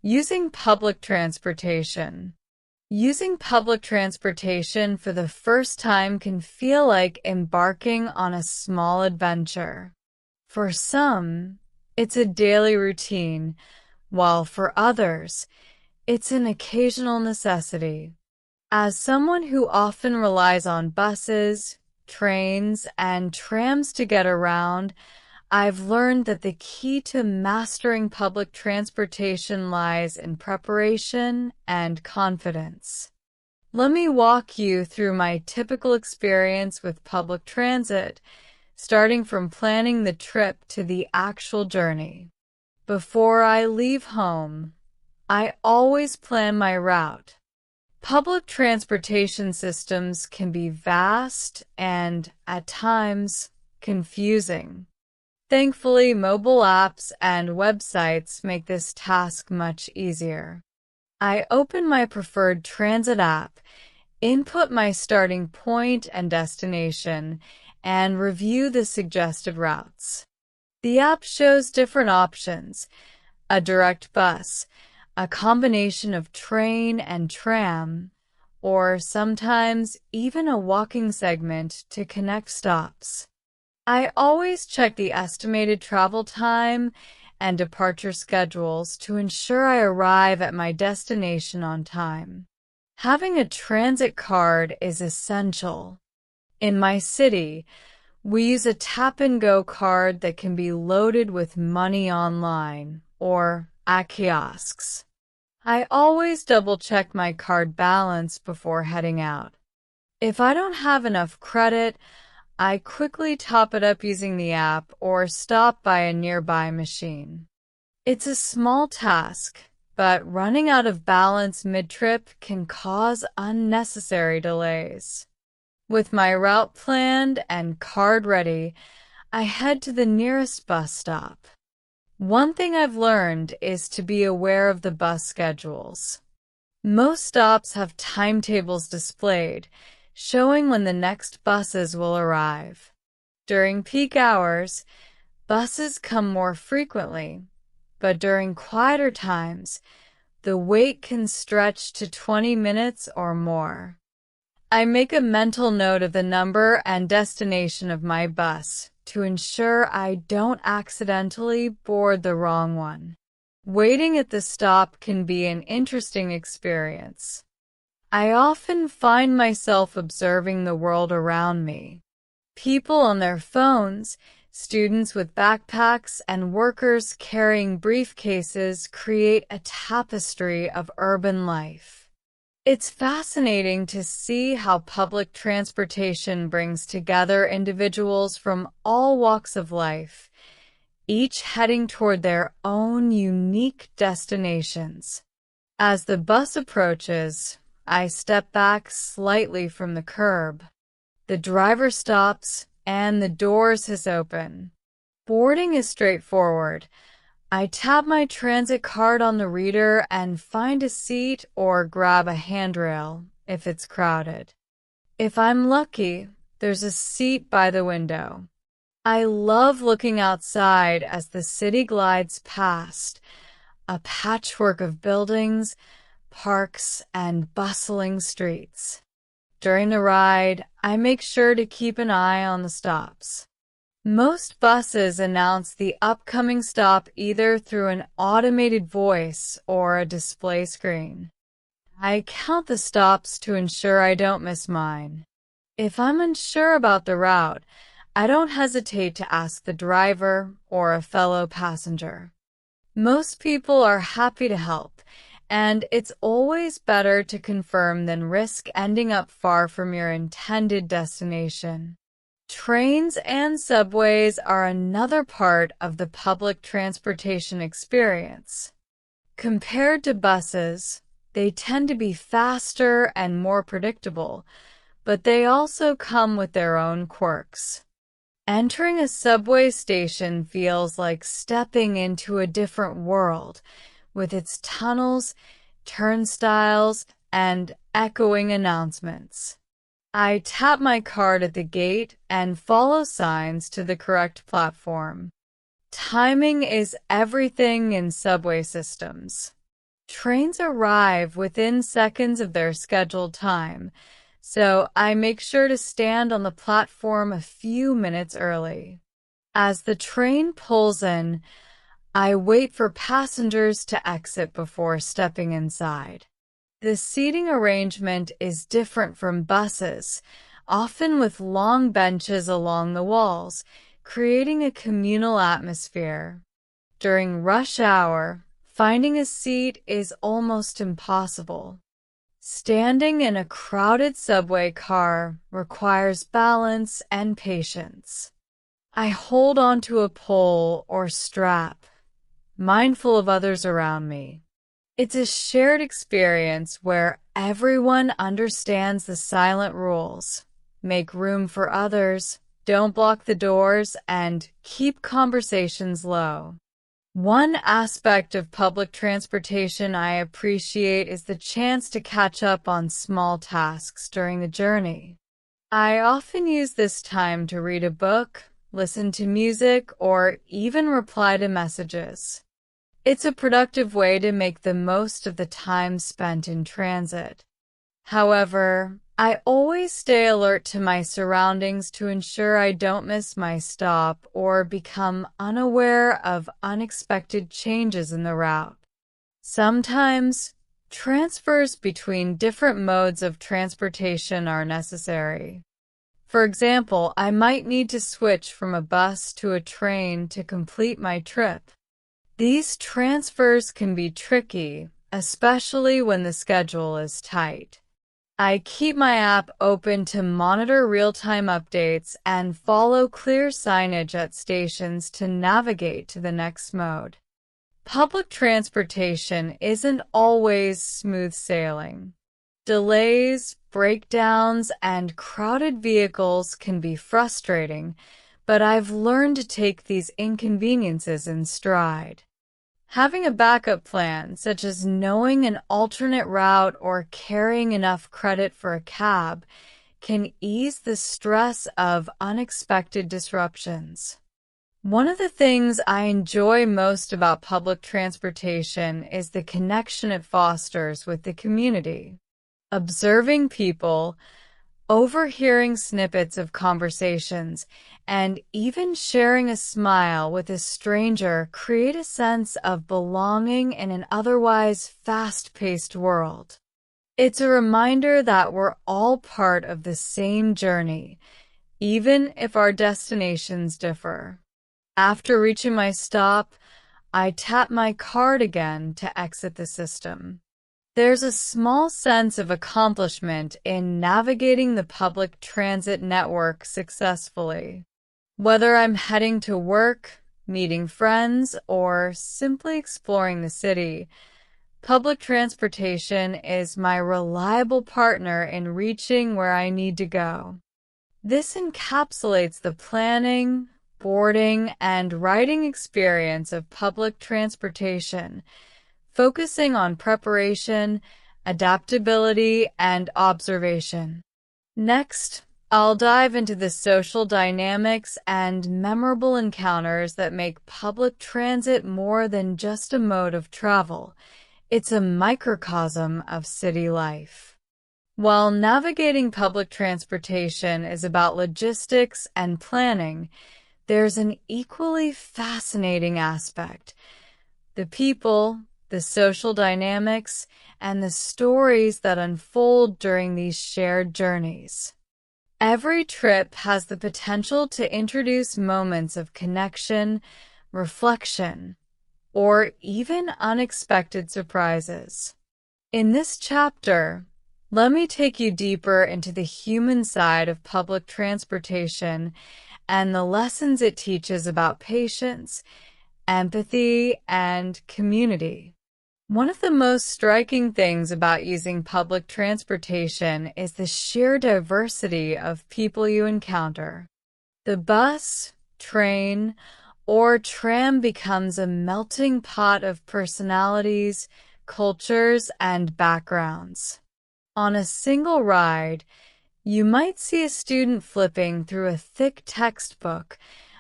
Using public transportation. Using public transportation for the first time can feel like embarking on a small adventure. For some, it's a daily routine, while for others, it's an occasional necessity. As someone who often relies on buses, trains, and trams to get around, I've learned that the key to mastering public transportation lies in preparation and confidence. Let me walk you through my typical experience with public transit, starting from planning the trip to the actual journey. Before I leave home, I always plan my route. Public transportation systems can be vast and, at times, confusing. Thankfully, mobile apps and websites make this task much easier. I open my preferred transit app, input my starting point and destination, and review the suggested routes. The app shows different options: a direct bus, a combination of train and tram, or sometimes even a walking segment to connect stops. I always check the estimated travel time and departure schedules to ensure I arrive at my destination on time. Having a transit card is essential. In my city, we use a tap-and-go card that can be loaded with money online or at kiosks. I always double-check my card balance before heading out. If I don't have enough credit, I quickly top it up using the app or stop by a nearby machine. It's a small task, but running out of balance mid-trip can cause unnecessary delays. With my route planned and card ready, I head to the nearest bus stop. One thing I've learned is to be aware of the bus schedules. Most stops have timetables displayed, showing when the next buses will arrive. During peak hours, buses come more frequently, but during quieter times, the wait can stretch to 20 minutes or more. I make a mental note of the number and destination of my bus to ensure I don't accidentally board the wrong one. Waiting at the stop can be an interesting experience. I often find myself observing the world around me. People on their phones, students with backpacks, and workers carrying briefcases create a tapestry of urban life. It's fascinating to see how public transportation brings together individuals from all walks of life, each heading toward their own unique destinations. As the bus approaches, I step back slightly from the curb. The driver stops and the doors hiss open. Boarding is straightforward. I tap my transit card on the reader and find a seat or grab a handrail if it's crowded. If I'm lucky, there's a seat by the window. I love looking outside as the city glides past, a patchwork of buildings, parks, and bustling streets. During the ride, I make sure to keep an eye on the stops. Most buses announce the upcoming stop either through an automated voice or a display screen. I count the stops to ensure I don't miss mine. If I'm unsure about the route, I don't hesitate to ask the driver or a fellow passenger. Most people are happy to help, and it's always better to confirm than risk ending up far from your intended destination. Trains and subways are another part of the public transportation experience. Compared to buses, they tend to be faster and more predictable, but they also come with their own quirks. Entering a subway station feels like stepping into a different world, with its tunnels, turnstiles, and echoing announcements. I tap my card at the gate and follow signs to the correct platform. Timing is everything in subway systems. Trains arrive within seconds of their scheduled time, so I make sure to stand on the platform a few minutes early. As the train pulls in, I wait for passengers to exit before stepping inside. The seating arrangement is different from buses, often with long benches along the walls, creating a communal atmosphere. During rush hour, finding a seat is almost impossible. Standing in a crowded subway car requires balance and patience. I hold onto a pole or strap, mindful of others around me. It's a shared experience where everyone understands the silent rules. Make room for others, don't block the doors, and keep conversations low. One aspect of public transportation I appreciate is the chance to catch up on small tasks during the journey. I often use this time to read a book, listen to music, or even reply to messages. It's a productive way to make the most of the time spent in transit. However, I always stay alert to my surroundings to ensure I don't miss my stop or become unaware of unexpected changes in the route. Sometimes, transfers between different modes of transportation are necessary. For example, I might need to switch from a bus to a train to complete my trip. These transfers can be tricky, especially when the schedule is tight. I keep my app open to monitor real-time updates and follow clear signage at stations to navigate to the next mode. Public transportation isn't always smooth sailing. Delays, breakdowns, and crowded vehicles can be frustrating, but I've learned to take these inconveniences in stride. Having a backup plan, such as knowing an alternate route or carrying enough credit for a cab, can ease the stress of unexpected disruptions. One of the things I enjoy most about public transportation is the connection it fosters with the community. Observing people, overhearing snippets of conversations, and even sharing a smile with a stranger create a sense of belonging in an otherwise fast-paced world. It's a reminder that we're all part of the same journey, even if our destinations differ. After reaching my stop, I tap my card again to exit the system. There's a small sense of accomplishment in navigating the public transit network successfully. Whether I'm heading to work, meeting friends, or simply exploring the city, public transportation is my reliable partner in reaching where I need to go. This encapsulates the planning, boarding, and riding experience of public transportation, focusing on preparation, adaptability, and observation. Next, I'll dive into the social dynamics and memorable encounters that make public transit more than just a mode of travel. It's a microcosm of city life. While navigating public transportation is about logistics and planning, there's an equally fascinating aspect: the people, the social dynamics, and the stories that unfold during these shared journeys. Every trip has the potential to introduce moments of connection, reflection, or even unexpected surprises. In this chapter, let me take you deeper into the human side of public transportation and the lessons it teaches about patience, empathy, and community. One of the most striking things about using public transportation is the sheer diversity of people you encounter. The bus, train, or tram becomes a melting pot of personalities, cultures, and backgrounds. On a single ride, you might see a student flipping through a thick textbook,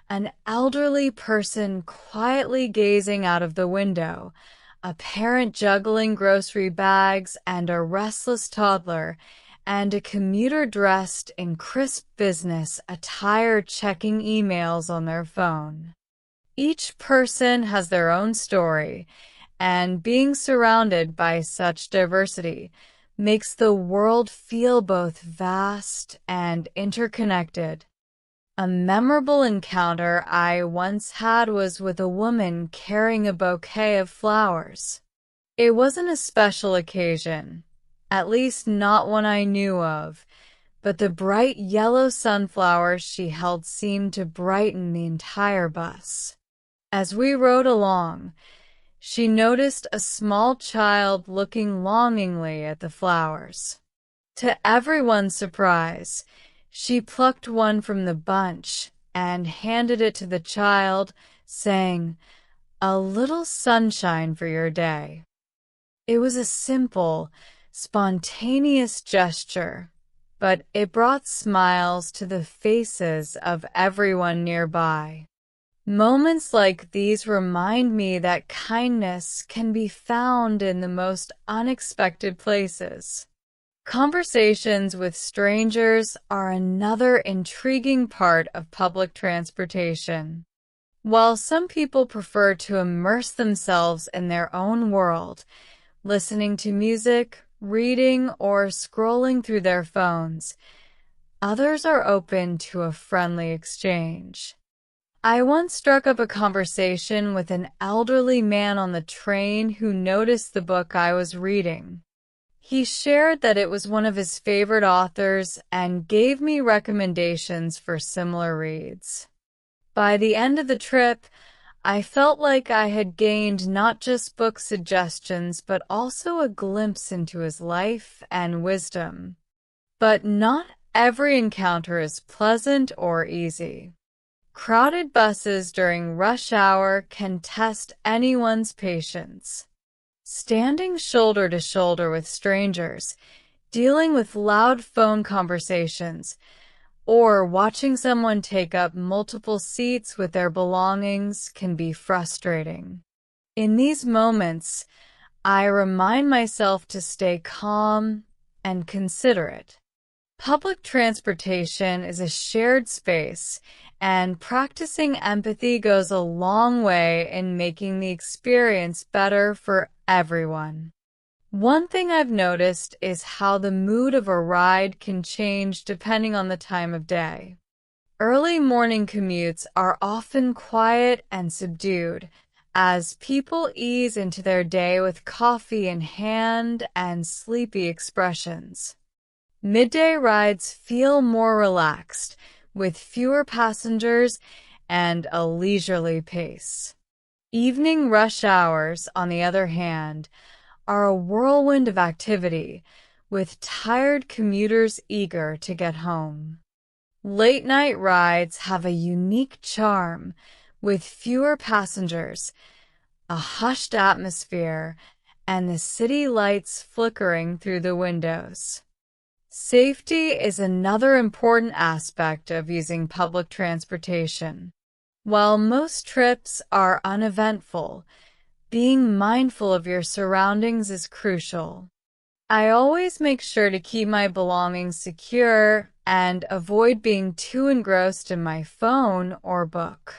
an elderly person quietly gazing out of the window, a parent juggling grocery bags and a restless toddler, and a commuter dressed in crisp business attire checking emails on their phone. Each person has their own story, and being surrounded by such diversity makes the world feel both vast and interconnected. A memorable encounter I once had was with a woman carrying a bouquet of flowers. It wasn't a special occasion, at least not one I knew of, but the bright yellow sunflowers she held seemed to brighten the entire bus. As we rode along, she noticed a small child looking longingly at the flowers. To everyone's surprise, she plucked one from the bunch and handed it to the child, saying, "A little sunshine for your day." It was a simple, spontaneous gesture, but it brought smiles to the faces of everyone nearby. Moments like these remind me that kindness can be found in the most unexpected places. Conversations with strangers are another intriguing part of public transportation. While some people prefer to immerse themselves in their own world, listening to music, reading, or scrolling through their phones, others are open to a friendly exchange. I once struck up a conversation with an elderly man on the train who noticed the book I was reading. He shared that it was one of his favorite authors and gave me recommendations for similar reads. By the end of the trip, I felt like I had gained not just book suggestions but also a glimpse into his life and wisdom. But not every encounter is pleasant or easy. Crowded buses during rush hour can test anyone's patience. Standing shoulder to shoulder with strangers, dealing with loud phone conversations, or watching someone take up multiple seats with their belongings can be frustrating. In these moments, I remind myself to stay calm and considerate. Public transportation is a shared space, and practicing empathy goes a long way in making the experience better for everyone. One thing I've noticed is how the mood of a ride can change depending on the time of day. Early morning commutes are often quiet and subdued, as people ease into their day with coffee in hand and sleepy expressions. Midday rides feel more relaxed, with fewer passengers and a leisurely pace. Evening rush hours, on the other hand, are a whirlwind of activity, with tired commuters eager to get home. Late-night rides have a unique charm, with fewer passengers, a hushed atmosphere, and the city lights flickering through the windows. Safety is another important aspect of using public transportation. While most trips are uneventful, being mindful of your surroundings is crucial. I always make sure to keep my belongings secure and avoid being too engrossed in my phone or book.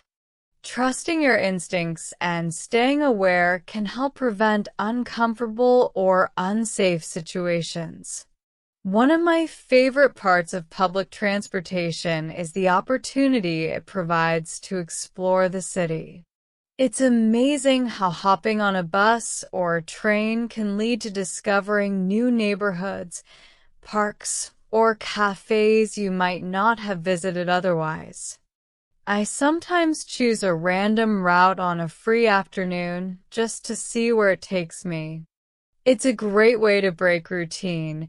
Trusting your instincts and staying aware can help prevent uncomfortable or unsafe situations. One of my favorite parts of public transportation is the opportunity it provides to explore the city. It's amazing how hopping on a bus or train can lead to discovering new neighborhoods, parks, or cafes you might not have visited otherwise. I sometimes choose a random route on a free afternoon just to see where it takes me. It's a great way to break routine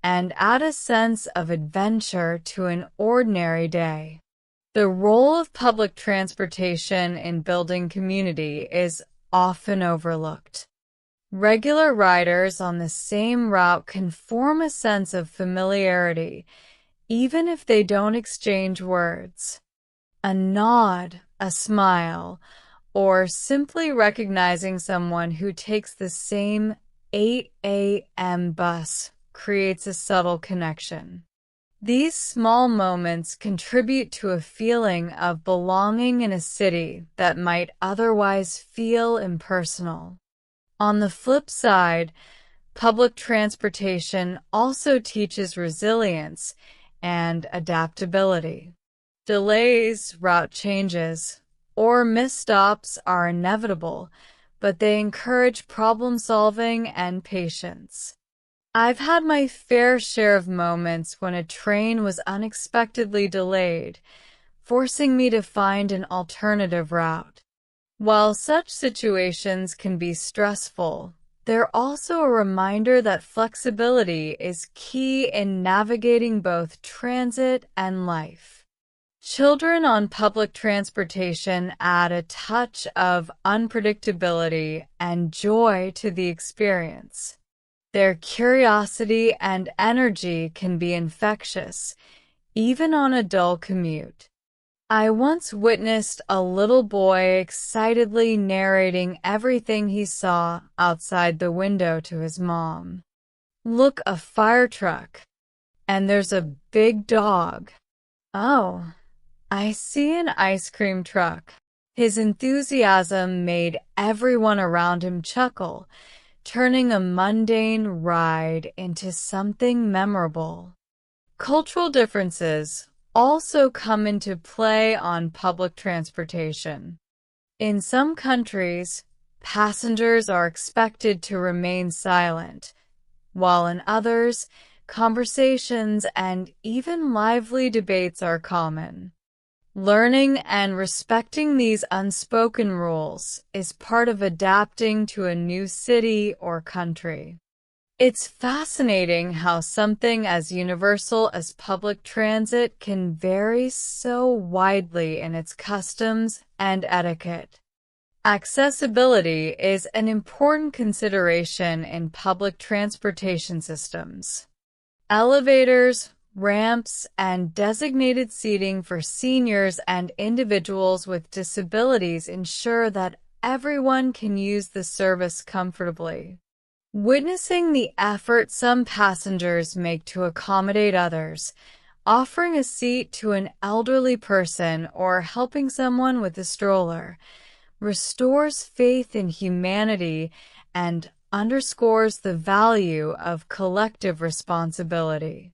and add a sense of adventure to an ordinary day. The role of public transportation in building community is often overlooked. Regular riders on the same route can form a sense of familiarity, even if they don't exchange words. A nod, a smile, or simply recognizing someone who takes the same 8 a.m. bus creates a subtle connection. These small moments contribute to a feeling of belonging in a city that might otherwise feel impersonal. On the flip side, public transportation also teaches resilience and adaptability. Delays, route changes, or misstops are inevitable, but they encourage problem solving and patience. I've had my fair share of moments when a train was unexpectedly delayed, forcing me to find an alternative route. While such situations can be stressful, they're also a reminder that flexibility is key in navigating both transit and life. Children on public transportation add a touch of unpredictability and joy to the experience. Their curiosity and energy can be infectious, even on a dull commute. I once witnessed a little boy excitedly narrating everything he saw outside the window to his mom. "Look, a fire truck. And there's a big dog. Oh, I see an ice cream truck." His enthusiasm made everyone around him chuckle, turning a mundane ride into something memorable. Cultural differences also come into play on public transportation. In some countries, passengers are expected to remain silent, while in others, conversations and even lively debates are common. Learning and respecting these unspoken rules is part of adapting to a new city or country. It's fascinating how something as universal as public transit can vary so widely in its customs and etiquette. Accessibility is an important consideration in public transportation systems. Elevators, ramps, and designated seating for seniors and individuals with disabilities ensure that everyone can use the service comfortably. Witnessing the effort some passengers make to accommodate others, offering a seat to an elderly person or helping someone with a stroller, restores faith in humanity and underscores the value of collective responsibility.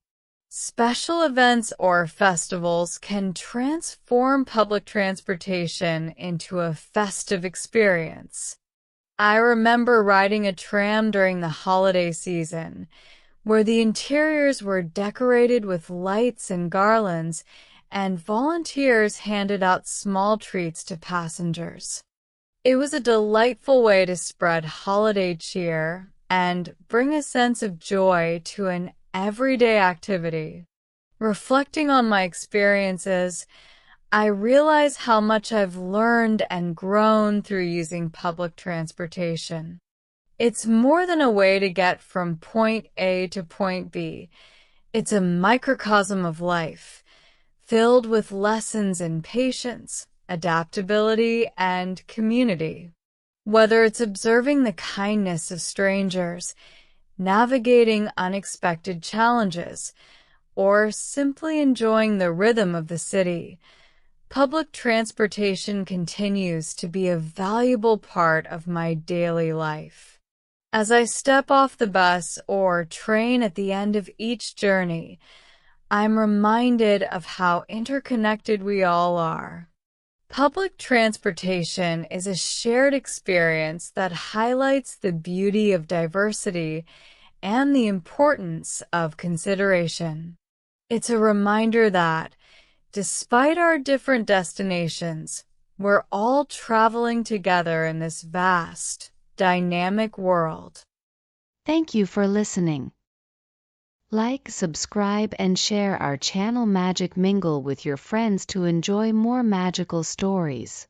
Special events or festivals can transform public transportation into a festive experience. I remember riding a tram during the holiday season, where the interiors were decorated with lights and garlands, and volunteers handed out small treats to passengers. It was a delightful way to spread holiday cheer and bring a sense of joy to an everyday activity. Reflecting on my experiences, I realize how much I've learned and grown through using public transportation. It's more than a way to get from point A to point B. It's a microcosm of life, filled with lessons in patience, adaptability, and community. Whether it's observing the kindness of strangers, navigating unexpected challenges, or simply enjoying the rhythm of the city, public transportation continues to be a valuable part of my daily life. As I step off the bus or train at the end of each journey, I'm reminded of how interconnected we all are. Public transportation is a shared experience that highlights the beauty of diversity and the importance of consideration. It's a reminder that, despite our different destinations, we're all traveling together in this vast, dynamic world. Thank you for listening. Like, subscribe, and share our channel Magic Mingle with your friends to enjoy more magical stories.